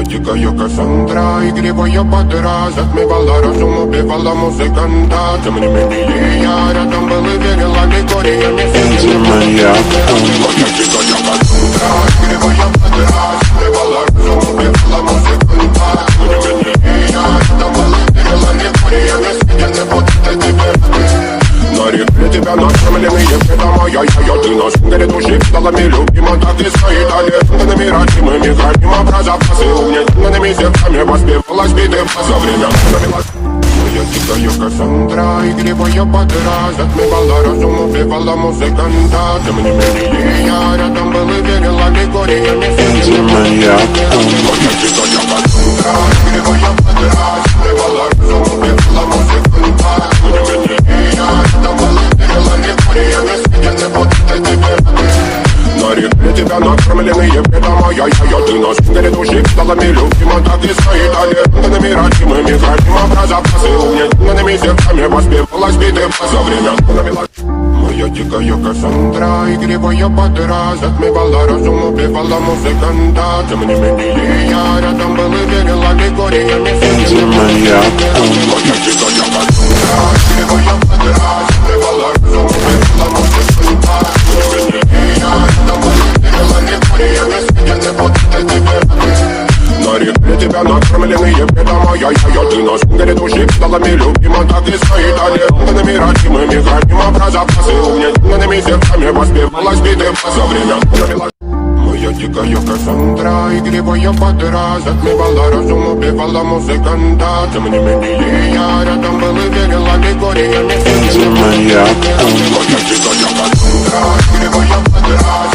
Моя дикая Кассандра, игривая подра, затмевала разум, убивала музыканта. Тем не менее я рядом был и верил аллегориями. Моя дикая Кассандра, игривая подра, затмевала разум, убивала музыканта. Тем не менее я рядом был и верил аллегориями. Я не буду тебе нарекли тебя накормленные предомая. Ты на сундере души вдалами любима, так и стоит аллегориями родимыми, храним образа посылненными сердцами воспевалась битва за время навелась. Моя дикая Кассандра, игривая подра, затмевала разум, убивала музыканта. Тем не менее я рядом был и верил аллегориями. моя Моя дикая Кассандра, игривая подра, затмевала разум, убивала музыканта. Тем не менее я рядом был и верил аллегориями. Я не буду тебе нарекли тебя накормленные предомая. Ты на сундере души вдалами любима, так и стоит аллегориями родимыми, храним образа посылненными сердцами воспевалась битва за время навелась. Моя дикая Кассандра, игривая подра, затмевала разум, убивала музыканта. Тем не менее я рядом был и верил аллегориями. моя Моя дикая Кассандра, игривая подра, затмевала разум, убивала музыканта. Тем не менее я рядом был и верил аллегориями. Я не буду тебе нарекли тебя накормленные предомая. Ты на сундере души вдалами любима, так и стоит аллегориями родимыми, храним образа посылненными сердцами воспевалась битва за время навелась. Моя дикая Кассандра, игривая подра, затмевала разум, убивала музыканта. Тем не менее я рядом был и верил аллегориями. моя Моя дикая Кассандра, игривая подра,